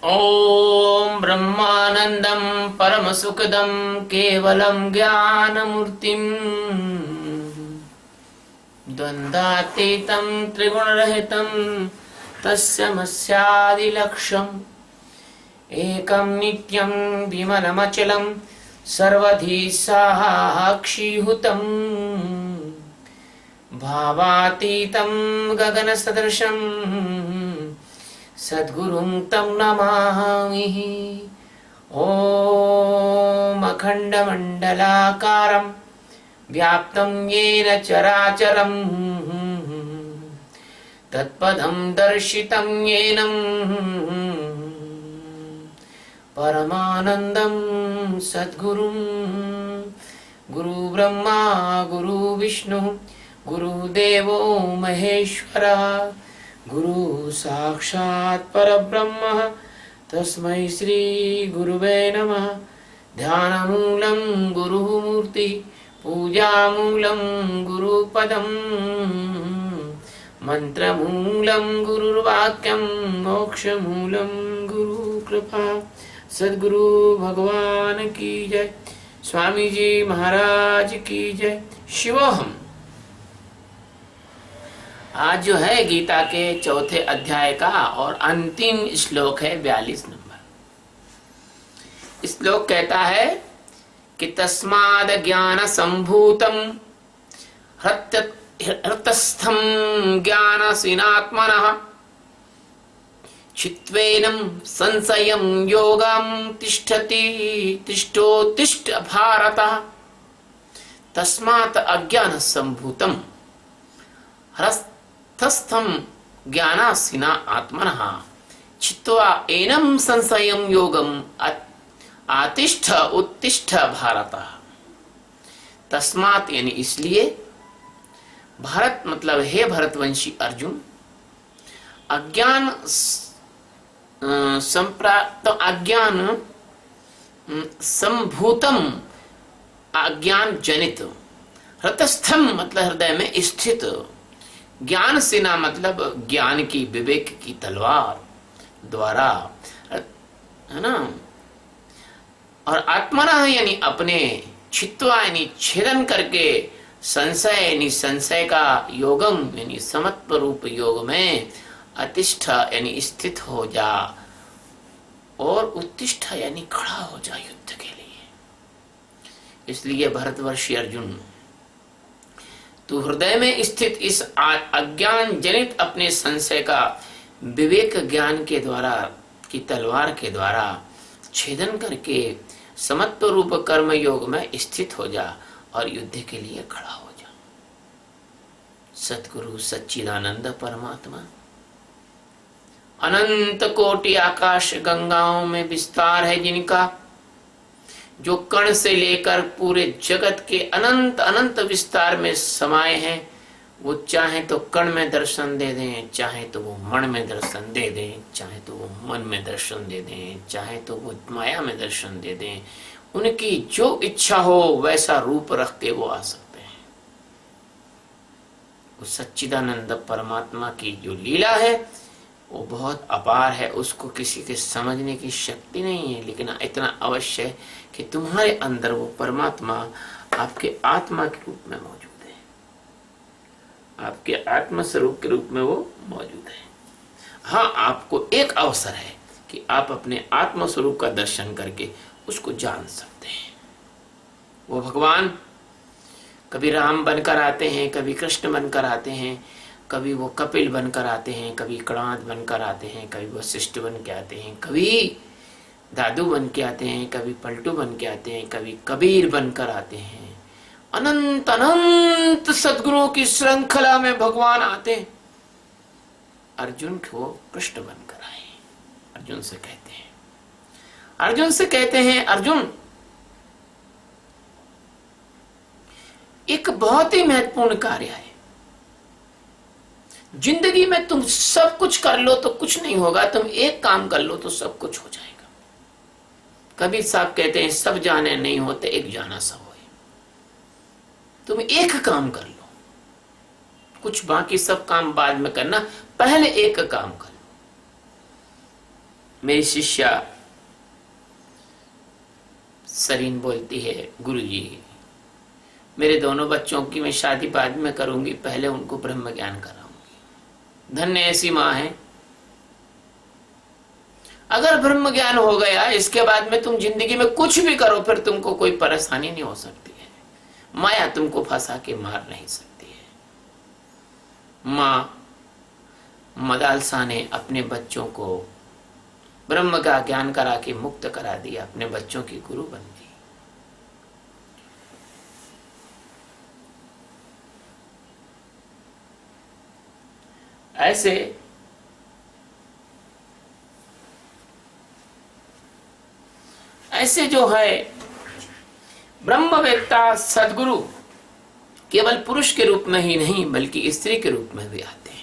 ॐ ब्रह्मानन्दं परमसुखदं केवलं ज्ञानमूर्तिम् द्वन्द्वातीतं त्रिगुणरहितं तस्मैवादिलक्ष्यम् एकं नित्यं विमलमचलं सर्वधी साक्षीभूतम् भावातीतं गगनसदृशं सद्गुरुं तं नमामि। ॐ अखण्डमण्डलाकारं व्याप्तं येन चराचरं तत्पदं दर्शितं येन परमानन्दं सद्गुरुं गुरुब्रह्मा गुरुविष्णु गुरुदेवो महेश्वरः गुरु साक्षात् परब्रह्म तस्मै श्री गुरुवे नमः। ध्यानमूलं गुरुमूर्ति पूजामूलं गुरुपदं मंत्रमूलं गुरुर्वाक्यं मोक्षमूलं गुरुकृपा। सद्गुरु भगवान की जय। स्वामी जी महाराज की जय। शिवोहम। आज जो है गीता के चौथे अध्याय का और अंतिम श्लोक है 42 नंबर। श्लोक कहता है कि तस्माद ज्ञान संभूतम हृतस्थम ज्ञानसीनात्मनः चित्वेनं संशयं योगं तिष्ठति तिष्ठोत्तिष्ठ भारत। तस्मात् अज्ञान संभूतम हृतस्थं ज्ञानासीना आत्मनः चित्वा एनं संशयं योगम आतिष्ठ उत्तिष्ठ भारत। तस्मात् यानी इसलिए, भारत मतलब हे भरतवंशी अर्जुन, अज्ञान संप्राप्त अज्ञान संभूतम अज्ञान जनित, हृतस्थम मतलब हृदय में स्थित, ज्ञान सेना मतलब ज्ञान की विवेक की तलवार द्वारा, है ना, और आत्मना यानी अपने छित्वा यानी छेदन करके, संशय यानी संशय का योगम यानी समत्व रूप योग में अतिष्ठ यानी स्थित हो जा, और उत्तिष्ठ यानी खड़ा हो जा युद्ध के लिए। इसलिए भरतवर्षी अर्जुन, तू हृदय में स्थित इस अज्ञान जनित अपने संशय का विवेक ज्ञान के द्वारा की तलवार के द्वारा छेदन करके समत्व रूप कर्म योग में स्थित हो जा और युद्ध के लिए खड़ा हो जा। सतगुरु सच्चिदानंद परमात्मा अनंत कोटि आकाश गंगाओं में विस्तार है जिनका, जो कण से लेकर पूरे जगत के अनंत अनंत विस्तार में समाये हैं, वो चाहे तो कण में दर्शन दे दें, चाहे तो वो मन में दर्शन दे दें, चाहे तो वो मन में दर्शन दे दें, चाहे तो वो माया में दर्शन दे दें। उनकी जो इच्छा हो वैसा रूप रख के वो आ सकते हैं। उस सच्चिदानंद परमात्मा की जो लीला है वो बहुत अपार है, उसको किसी के समझने की शक्ति नहीं है, लेकिन इतना अवश्य है कि तुम्हारे अंदर वो परमात्मा आपके आत्मा के रूप में मौजूद है, आपके आत्म स्वरूप के रूप में वो मौजूद है। हाँ, आपको एक अवसर है कि आप अपने आत्म स्वरूप का दर्शन करके उसको जान सकते हैं। वो भगवान कभी राम बनकर आते हैं, कभी कृष्ण बनकर आते हैं, कभी वो कपिल बनकर आते हैं, कभी कणाद बनकर आते हैं, कभी वशिष्ठ बन के आते हैं, कभी दादू बन के आते हैं, कभी पलटू बन के आते हैं, कभी कबीर बनकर आते हैं। अनंत अनंत सद्गुरुओं की श्रृंखला में भगवान आते हैं। अर्जुन को कृष्ण बनकर आए। अर्जुन से कहते हैं अर्जुन, एक बहुत ही महत्वपूर्ण कार्य है। जिंदगी में तुम सब कुछ कर लो तो कुछ नहीं होगा, तुम एक काम कर लो तो सब कुछ हो जाएगा। कबीर साहब कहते हैं, सब जाने नहीं होते, एक जाना सब होए। तुम एक काम कर लो, कुछ बाकी सब काम बाद में करना, पहले एक काम कर लो। मेरी शिष्या सरीन बोलती है, गुरुजी मेरे दोनों बच्चों की मैं शादी बाद में करूंगी, पहले उनको ब्रह्म ज्ञान कराऊंगी। धन्य ऐसी माँ है। अगर ब्रह्म ज्ञान हो गया, इसके बाद में तुम जिंदगी में कुछ भी करो, फिर तुमको कोई परेशानी नहीं हो सकती है। माया तुमको फंसा के मार नहीं सकती है। माँ मदालसा ने अपने बच्चों को ब्रह्म का ज्ञान करा के मुक्त करा दिया, अपने बच्चों की गुरु बन गई। ऐसे जो है ब्रह्मवेत्ता सदगुरु केवल पुरुष के रूप में ही नहीं बल्कि स्त्री के रूप में भी आते हैं।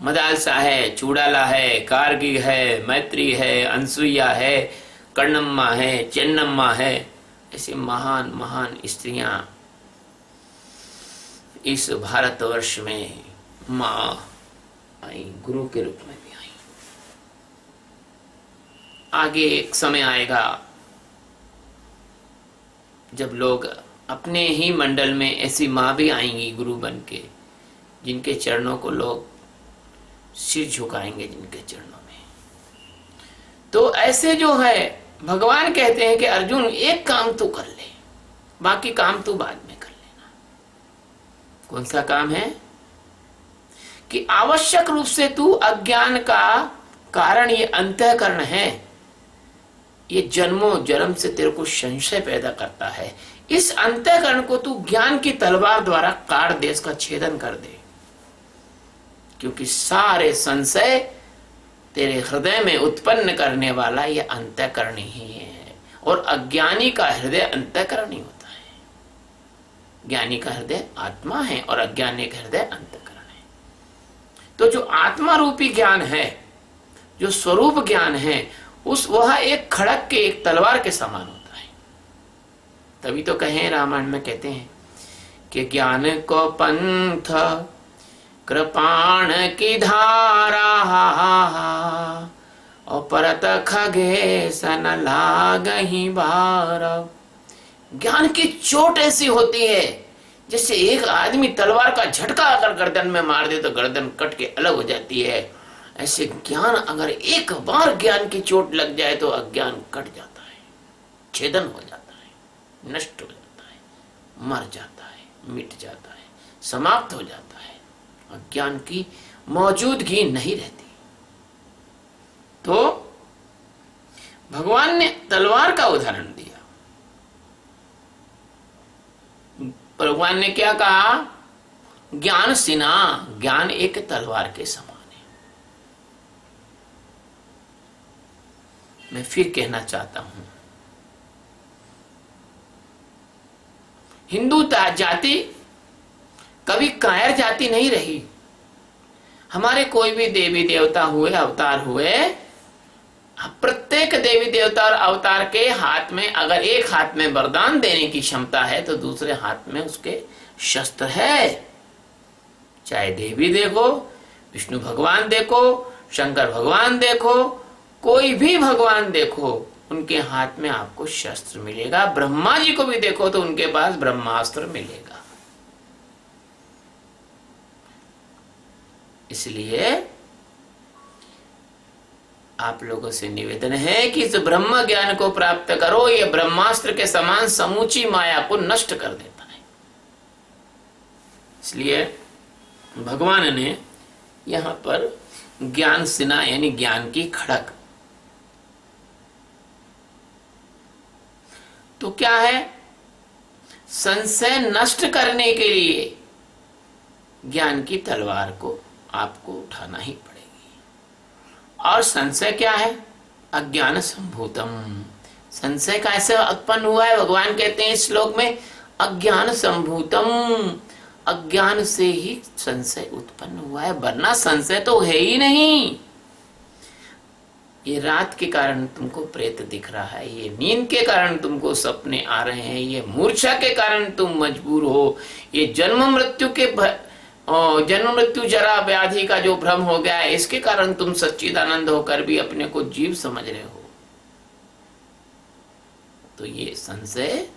मदालसा है, चूड़ाला है, कारगी है, मैत्री है, अनसुईया है, कर्णम्मा है, चेन्नम्मा है, ऐसी महान महान स्त्रियां इस भारतवर्ष में मां आई, गुरु के रूप में भी आई। आगे एक समय आएगा जब लोग अपने ही मंडल में ऐसी मां भी आएंगी गुरु बन के, जिनके चरणों को लोग सिर झुकाएंगे, जिनके चरणों में। तो ऐसे जो है भगवान कहते हैं कि अर्जुन एक काम तू कर ले, बाकी काम तू बाद में कर लेना। कौन सा काम है? कि आवश्यक रूप से तू अज्ञान का कारण ये अंतःकरण है, ये जन्मों जन्म से तेरे को संशय पैदा करता है। इस अंतःकरण को तू ज्ञान की तलवार द्वारा काट दे, इसका छेदन कर दे, क्योंकि सारे संशय तेरे हृदय में उत्पन्न करने वाला ये अंतःकरण ही है। और अज्ञानी का हृदय अंतःकरण ही होता है। ज्ञानी का हृदय आत्मा है और अज्ञानी का हृदय अंतःकरण है। तो जो आत्मा रूपी ज्ञान है, जो स्वरूप ज्ञान है, वह एक खड़क के, एक तलवार के समान होता है। तभी तो कहे रामायण में कहते हैं कि ज्ञान को पंथ कृपाण की धारा, और परत खगे सन लागहि बार। ज्ञान की चोट ऐसी होती है जैसे एक आदमी तलवार का झटका अगर गर्दन में मार दे तो गर्दन कट के अलग हो जाती है। ऐसे ज्ञान अगर एक बार ज्ञान की चोट लग जाए तो अज्ञान कट जाता है, छेदन हो जाता है, नष्ट हो जाता है, मर जाता है, मिट जाता है, समाप्त हो जाता है, अज्ञान की मौजूदगी नहीं रहती। तो भगवान ने तलवार का उदाहरण दिया। भगवान ने क्या कहा? ज्ञान सिना, ज्ञान एक तलवार के समान है। मैं फिर कहना चाहता हूं, हिंदू जाति कभी कायर जाति नहीं रही। हमारे कोई भी देवी देवता हुए, अवतार हुए, प्रत्येक देवी देवता और अवतार के हाथ में अगर एक हाथ में वरदान देने की क्षमता है तो दूसरे हाथ में उसके शस्त्र है। चाहे देवी देखो, विष्णु भगवान देखो, शंकर भगवान देखो, कोई भी भगवान देखो, उनके हाथ में आपको शस्त्र मिलेगा। ब्रह्मा जी को भी देखो तो उनके पास ब्रह्मास्त्र मिलेगा। इसलिए आप लोगों से निवेदन है कि इस ब्रह्म ज्ञान को प्राप्त करो। यह ब्रह्मास्त्र के समान समूची माया को नष्ट कर देता है। इसलिए भगवान ने यहां पर ज्ञान सिना यानी ज्ञान की खड़क, तो क्या है? संशय नष्ट करने के लिए ज्ञान की तलवार को आपको उठाना ही पड़ेगी। और संशय क्या है? अज्ञान संभूतम। संशय कैसे उत्पन्न हुआ है? भगवान कहते हैं इस श्लोक में, अज्ञान संभूतम। अज्ञान से ही संशय उत्पन्न हुआ है, वरना संशय तो है ही नहीं। ये रात के कारण तुमको प्रेत दिख रहा है, ये नींद के कारण तुमको सपने आ रहे हैं, ये मूर्छा के कारण तुम मजबूर हो, ये जन्म मृत्यु के और जन्म मृत्यु जरा व्याधि का जो भ्रम हो गया है, इसके कारण तुम सच्चिदानंद होकर भी अपने को जीव समझ रहे हो। तो ये संशय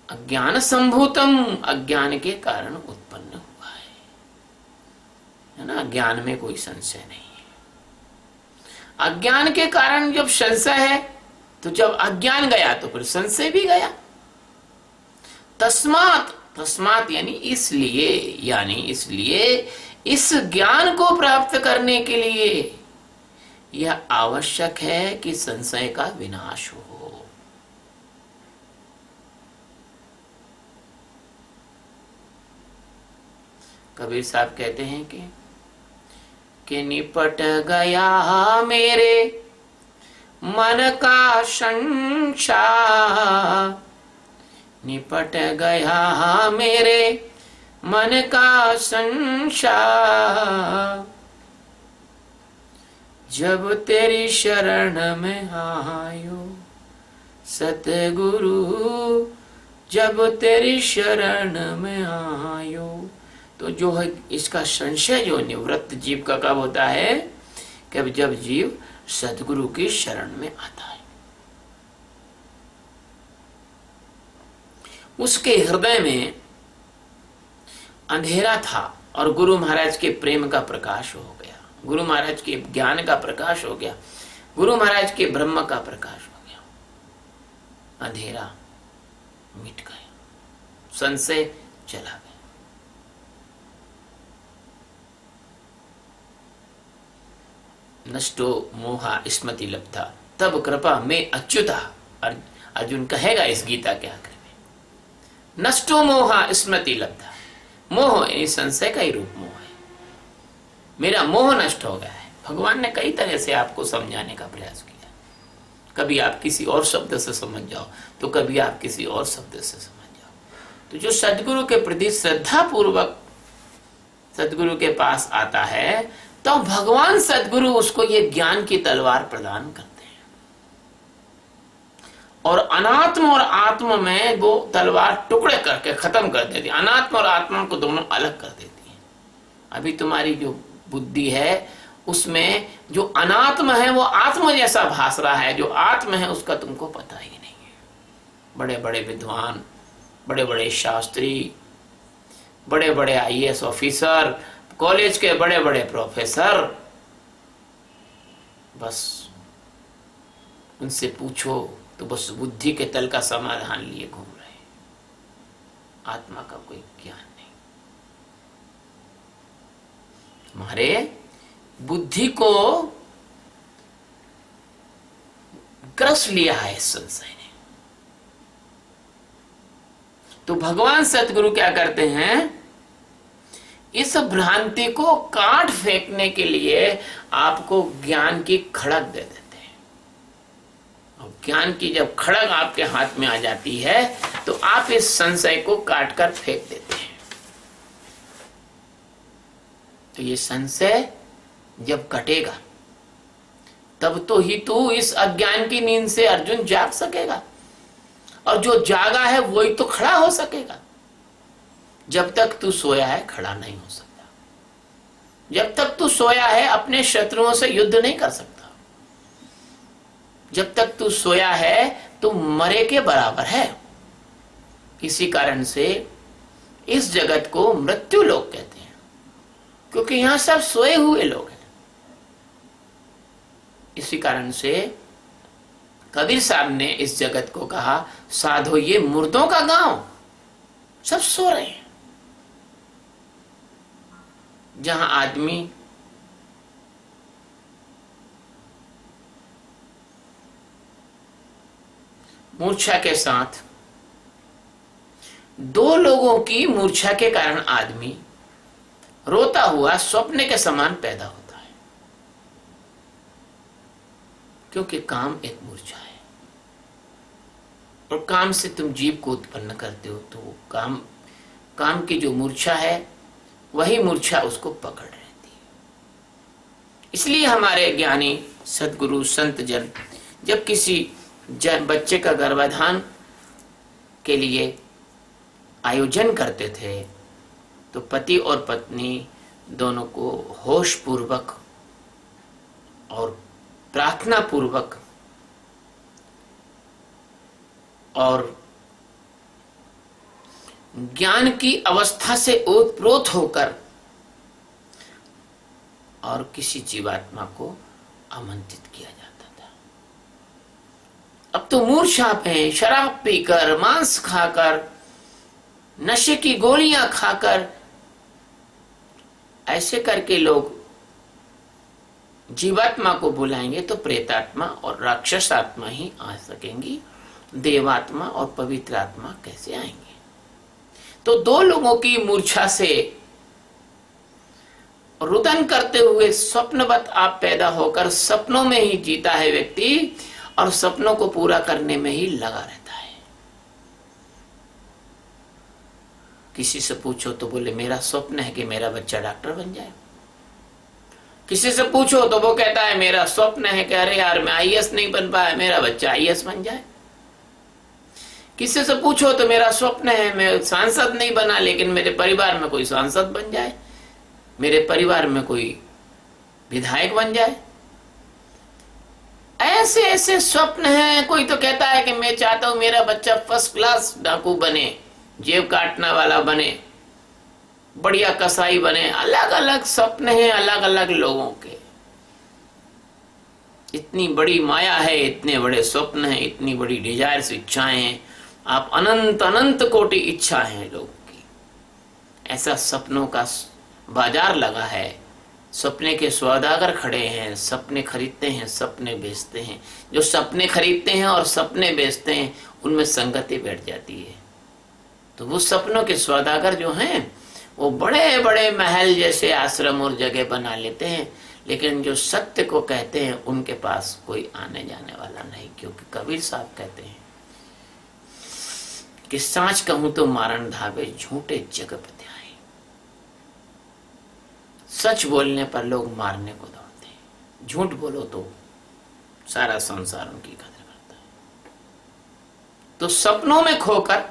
अज्ञान संभूतम, अज्ञान के कारण उत्पन्न हुआ है ना। ज्ञान में कोई संशय नहीं है। अज्ञान के कारण जब संशय है, तो जब अज्ञान गया तो फिर संशय भी गया। तस्मात, तस्मात यानी इसलिए इस ज्ञान को प्राप्त करने के लिए यह आवश्यक है कि संशय का विनाश हो। कबीर साहब कहते हैं कि निपट गया मेरे मन का संशय, निपट गया मेरे मन का संशय, जब तेरी शरण में आयो सतगुरु, जब तेरी शरण में आयो। तो जो है इसका संशय जो निवृत्त जीव का कब होता है? कि जब जीव सदगुरु की शरण में आता है। उसके हृदय में अंधेरा था और गुरु महाराज के प्रेम का प्रकाश हो गया, गुरु महाराज के ज्ञान का प्रकाश हो गया, गुरु महाराज के ब्रह्म का प्रकाश हो गया। अंधेरा मिट गया, संशय चला गया। नष्टो मोहा स्मृति लब्धा तब कृपा में अच्युता। अर्जुन कहेगा इस गीता के आखिर में, नष्टो मोहा स्मृति लब्धा। मोह यानी संशय का ही रूप मोह है। मेरा मोह नष्ट हो गया है। भगवान ने कई तरह से आपको समझाने का प्रयास किया। कभी आप किसी और शब्द से समझ जाओ, तो कभी आप किसी और शब्द से समझ जाओ। तो जो सदगुरु के प्रति श्रद्धा पूर्वक सदगुरु के पास आता है, तो भगवान सदगुरु उसको ये ज्ञान की तलवार प्रदान करते हैं और अनात्म और आत्म में वो तलवार टुकड़े करके खत्म कर देती है। अनात्म और आत्मा को दोनों अलग कर देती है। अभी तुम्हारी जो बुद्धि है उसमें जो अनात्म है वो आत्म जैसा भास रहा है, जो आत्म है उसका तुमको पता ही नहीं है। बड़े बड़े विद्वान, बड़े बड़े शास्त्री, बड़े बड़े आईएएस ऑफिसर, कॉलेज के बड़े बड़े प्रोफेसर, बस उनसे पूछो तो बस बुद्धि के तल का समाधान लिए घूम रहे, आत्मा का कोई ज्ञान नहीं। तुम्हारे बुद्धि को ग्रस लिया है संशय ने। तो भगवान सतगुरु क्या करते हैं? इस भ्रांति को काट फेंकने के लिए आपको ज्ञान की खड़क दे देते हैं। और ज्ञान की जब खड़क आपके हाथ में आ जाती है तो आप इस संशय को काट कर फेंक देते हैं। तो ये संशय जब कटेगा तब तो ही तू इस अज्ञान की नींद से अर्जुन जाग सकेगा, और जो जागा है वही तो खड़ा हो सकेगा। जब तक तू सोया है खड़ा नहीं हो सकता। जब तक तू सोया है अपने शत्रुओं से युद्ध नहीं कर सकता। जब तक तू सोया है तू मरे के बराबर है। इसी कारण से इस जगत को मृत्यु लोक कहते हैं, क्योंकि यहां सब सोए हुए लोग हैं। इसी कारण से कबीर साहब ने इस जगत को कहा, साधो ये मुर्दों का गांव, सब सो रहे हैं। जहां आदमी मूर्छा के साथ, दो लोगों की मूर्छा के कारण आदमी रोता हुआ स्वप्न के समान पैदा होता है, क्योंकि काम एक मूर्छा है और काम से तुम जीव को उत्पन्न करते हो। तो काम की जो मूर्छा है वही मूर्छा उसको पकड़ रहती है। इसलिए हमारे ज्ञानी सद्गुरु संत जन जब किसी बच्चे का गर्भाधान के लिए आयोजन करते थे तो पति और पत्नी दोनों को होश पूर्वक और प्रार्थना पूर्वक और ज्ञान की अवस्था से ओतप्रोत होकर और किसी जीवात्मा को आमंत्रित किया जाता था। अब तो मूर्छा पे शराब पीकर, मांस खाकर, नशे की गोलियां खाकर, ऐसे करके लोग जीवात्मा को बुलाएंगे तो प्रेतात्मा और राक्षस आत्मा ही आ सकेंगी, देवात्मा और पवित्र आत्मा कैसे आएंगे? तो दो लोगों की मूर्छा से रुदन करते हुए स्वप्नवत आप पैदा होकर सपनों में ही जीता है व्यक्ति, और सपनों को पूरा करने में ही लगा रहता है। किसी से पूछो तो बोले मेरा स्वप्न है कि मेरा बच्चा डॉक्टर बन जाए। किसी से पूछो तो वो कहता है मेरा स्वप्न है कि अरे यार मैं आईएएस नहीं बन पाया, मेरा बच्चा आईएएस बन जाए। किसी से पूछो तो मेरा स्वप्न है मैं सांसद नहीं बना, लेकिन मेरे परिवार में कोई सांसद बन जाए, मेरे परिवार में कोई विधायक बन जाए। ऐसे ऐसे स्वप्न हैं। कोई तो कहता है कि मैं चाहता हूं मेरा बच्चा फर्स्ट क्लास डाकू बने, जेब काटने वाला बने, बढ़िया कसाई बने। अलग अलग सपने हैं अलग अलग लोगों के। इतनी बड़ी माया है, इतने बड़े स्वप्न हैं, इतनी बड़ी डिजायर्स, इच्छाएं हैं। आप अनंत अनंत कोटि इच्छा है लोगों की। ऐसा सपनों का बाजार लगा है। सपने के सौदागर खड़े हैं, सपने खरीदते हैं, सपने बेचते हैं। जो सपने खरीदते हैं और सपने बेचते हैं उनमें संगति बैठ जाती है। तो वो सपनों के सौदागर जो हैं वो बड़े बड़े महल जैसे आश्रम और जगह बना लेते हैं, लेकिन जो सत्य को कहते हैं उनके पास कोई आने जाने वाला नहीं। क्योंकि कबीर साहब कहते हैं कि सांच कहूं तो मारण धावे, झूठे जग पत्याए। सच बोलने पर लोग मारने को दौड़ते हैं, झूठ बोलो तो सारा संसार उनकी कदर करता है। तो सपनों में खोकर,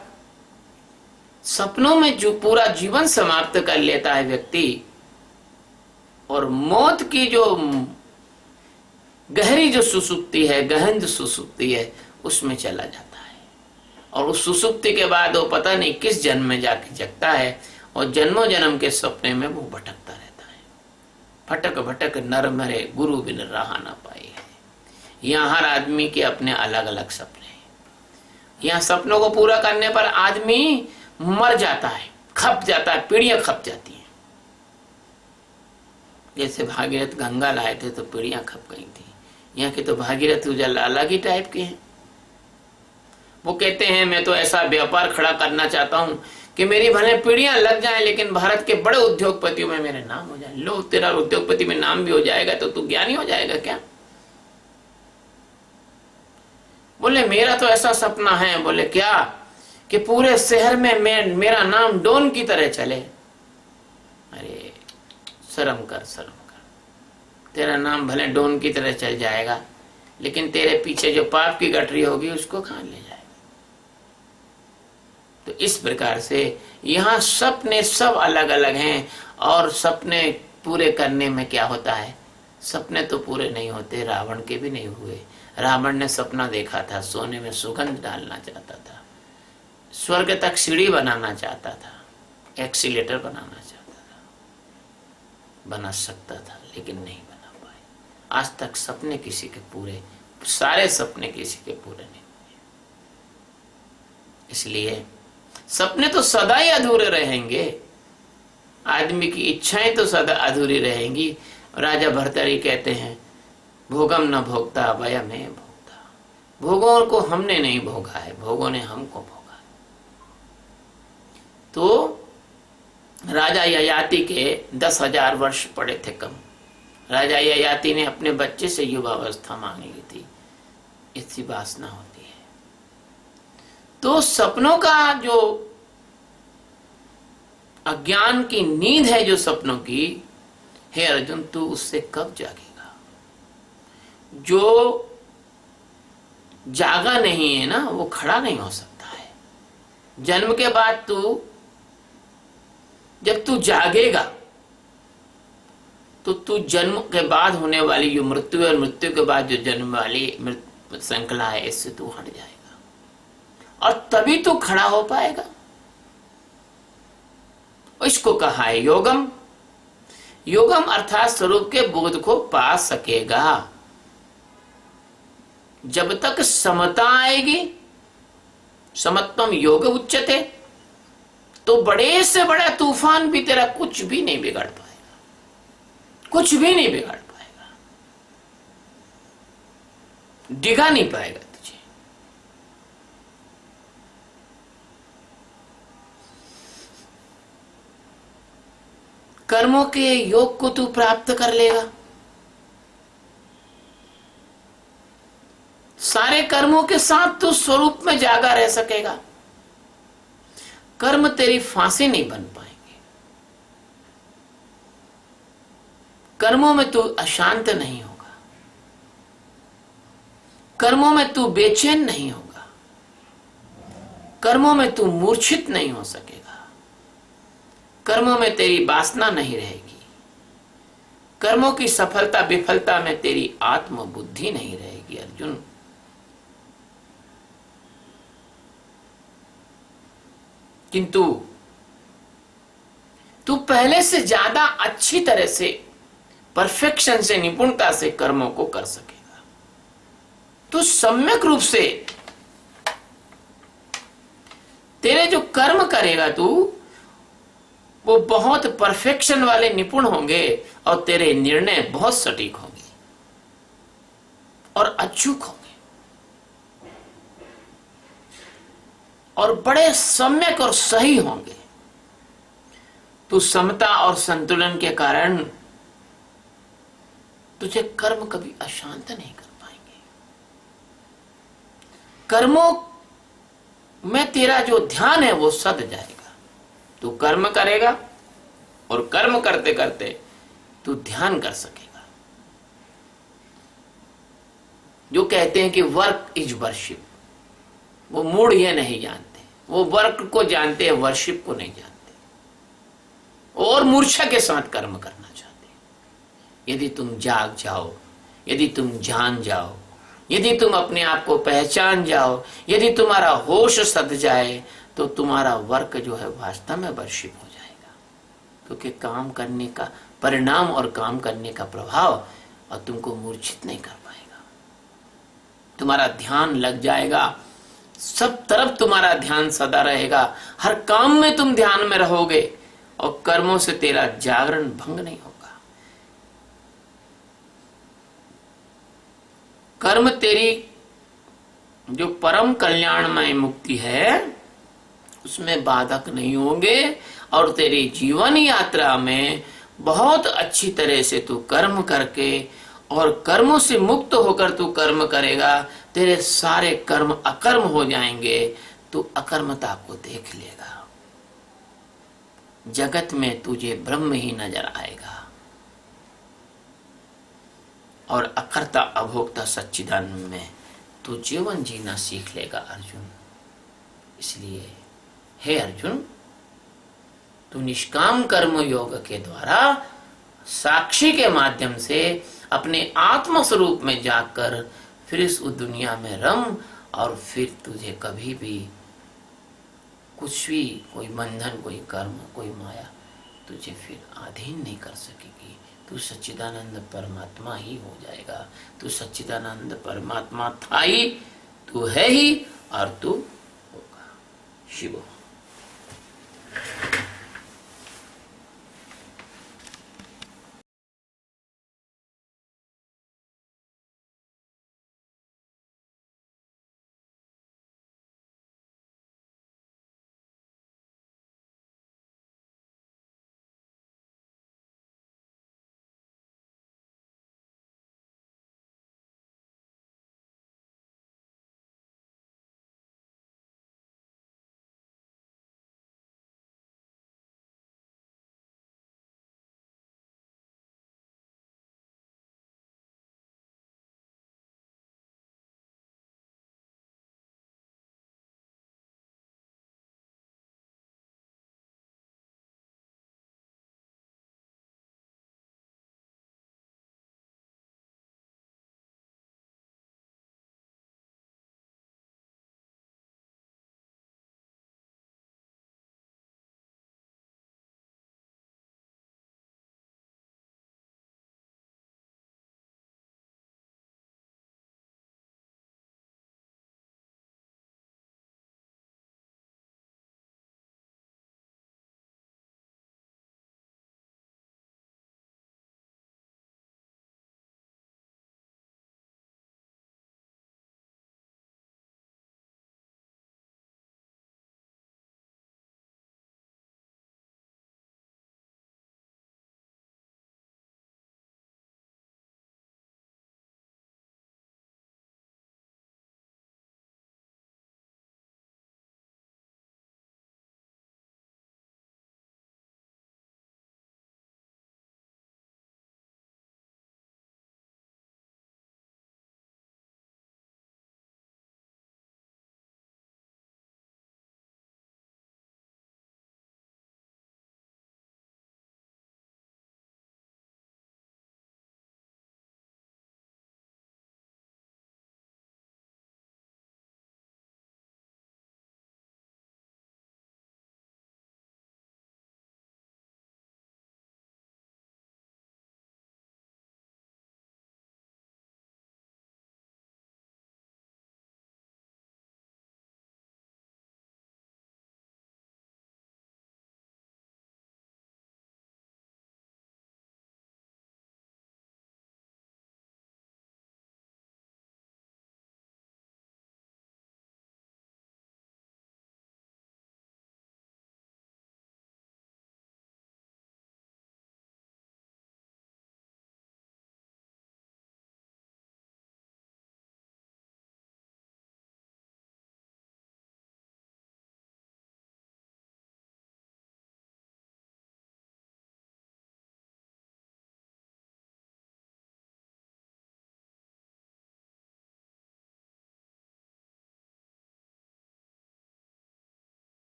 सपनों में जो पूरा जीवन समाप्त कर लेता है व्यक्ति, और मौत की जो गहरी जो सुसुप्ति है, गहन सुसुप्ति है, उसमें चला जाता है। और उस सुसुप्ति के बाद वो पता नहीं किस जन्म में जाके जगता है, और जन्मों जन्म के सपने में वो भटकता रहता है। भटक भटक नर मरे, गुरु बिन राह ना पाए है। यहाँ हर आदमी के अपने अलग अलग सपने हैं। यहाँ सपनों को पूरा करने पर आदमी मर जाता है, खप जाता है, पीढ़ियां खप जाती हैं। जैसे भागीरथ गंगा लाए थे तो पीढ़ियां खप गई थी। यहाँ के तो भागीरथ उजल अलग ही टाइप के हैं। वो कहते हैं मैं तो ऐसा व्यापार खड़ा करना चाहता हूं कि मेरी भले पीढ़ियां लग जाएं, लेकिन भारत के बड़े उद्योगपतियों में मेरे नाम हो जाए। लो, तेरा उद्योगपति में नाम भी हो जाएगा तो तू ज्ञानी हो जाएगा क्या? बोले मेरा तो ऐसा सपना है। बोले क्या? कि पूरे शहर में मेरा नाम डॉन की तरह चले। अरे शर्म कर, शर्म कर। तेरा नाम भले डॉन की तरह चल जाएगा, लेकिन तेरे पीछे जो पाप की गठरी होगी उसको कहां ले जाएगा? तो इस प्रकार से यहाँ सपने सब अलग अलग हैं। और सपने पूरे करने में क्या होता है? सपने तो पूरे नहीं होते। रावण के भी नहीं हुए। रावण ने सपना देखा था, सोने में सुगंध डालना चाहता था, स्वर्ग तक सीढ़ी बनाना चाहता था, एक्सीलेटर बनाना चाहता था, बना सकता था, लेकिन नहीं बना पाए। आज तक सपने किसी के पूरे, सारे सपने किसी के पूरे नहीं हुए। इसलिए सपने तो सदा ही अधूरे रहेंगे। आदमी की इच्छाएं तो सदा अधूरी रहेंगी। राजा भर्तृहरि कहते हैं भोगम न भोगता वयम है भोगता। भोगों को हमने नहीं भोगा है, भोगों ने हमको भोगा। तो राजा ययाति के 10,000 वर्ष पड़े थे कम। राजा ययाति ने अपने बच्चे से युवावस्था मांग ली थी। इसकी वासना होती है। तो सपनों का जो अज्ञान की नींद है, जो सपनों की, हे अर्जुन तू उससे कब जागेगा? जो जागा नहीं है ना, वो खड़ा नहीं हो सकता है। जन्म के बाद तू जब तू जागेगा तो तू जन्म के बाद होने वाली जो मृत्यु है और मृत्यु के बाद जो जन्म वाली श्रृंखला है, इससे तू हट जाएगा और तभी तू खड़ा हो पाएगा। इसको कहा है योगम। योगम अर्थात स्वरूप के बोध को पा सकेगा। जब तक समता आएगी, समत्वम योग उच्चते, तो बड़े से बड़ा तूफान भी तेरा कुछ भी नहीं बिगाड़ पाएगा, कुछ भी नहीं बिगाड़ पाएगा, डिगा नहीं पाएगा तुझे। कर्मों के योग को तू प्राप्त कर लेगा। सारे कर्मों के साथ तू स्वरूप में जागा रह सकेगा। कर्म तेरी फांसी नहीं बन पाएंगे। कर्मों में तू अशांत नहीं होगा, कर्मों में तू बेचैन नहीं होगा, कर्मों में तू मूर्छित नहीं हो सकेगा, कर्मों में तेरी वासना नहीं रहेगी, कर्मों की सफलता विफलता में तेरी आत्म बुद्धि नहीं रहेगी। अर्जुन, किंतु तू पहले से ज्यादा अच्छी तरह से, परफेक्शन से, निपुणता से कर्मों को कर सकेगा। तू सम्यक रूप से तेरे जो कर्म करेगा तू, वो बहुत परफेक्शन वाले निपुण होंगे और तेरे निर्णय बहुत सटीक होंगे और अचूक होंगे और बड़े सम्यक और सही होंगे। तू समता और संतुलन के कारण तुझे कर्म कभी अशांत नहीं कर पाएंगे। कर्मों में तेरा जो ध्यान है वो सद जाएगा। तू कर्म करेगा और कर्म करते करते तू ध्यान कर सकेगा। जो कहते हैं कि वर्क इज वर्शिप, वो मूड ये नहीं जानते, वो वर्क को जानते हैं, वर्शिप को नहीं जानते और मूर्छा के साथ कर्म करना चाहते हैं। यदि तुम जाग जाओ, यदि तुम जान जाओ, यदि तुम अपने आप को पहचान जाओ, यदि तुम्हारा होश सद जाए, तो तुम्हारा वर्क जो है वास्तव में वर्शिप हो जाएगा। क्योंकि काम करने का परिणाम और काम करने का प्रभाव और तुमको मूर्छित नहीं कर पाएगा। तुम्हारा ध्यान लग जाएगा, सब तरफ तुम्हारा ध्यान सदा रहेगा, हर काम में तुम ध्यान में रहोगे और कर्मों से तेरा जागरण भंग नहीं होगा। कर्म तेरी जो परम कल्याणमय मुक्ति है उसमें बाधक नहीं होंगे और तेरी जीवन यात्रा में बहुत अच्छी तरह से तू कर्म करके और कर्मों से मुक्त होकर तू कर्म करेगा। तेरे सारे कर्म अकर्म हो जाएंगे, तू अकर्मता को देख लेगा। जगत में तुझे ब्रह्म ही नजर आएगा और अकर्ता अभोक्ता सच्चिदानंद में तू जीवन जीना सीख लेगा अर्जुन। इसलिए हे अर्जुन, तू निष्काम कर्म योग के द्वारा साक्षी के माध्यम से अपने आत्म स्वरूप में जाकर फिर इस दुनिया में रम और फिर तुझे कभी भी कुछ भी, कोई बंधन, कोई कर्म, कोई माया तुझे फिर अधीन नहीं कर सकेगी। तू सच्चिदानंद परमात्मा ही हो जाएगा। तू सच्चिदानंद परमात्मा था ही, तू है ही और तू होगा। शिव।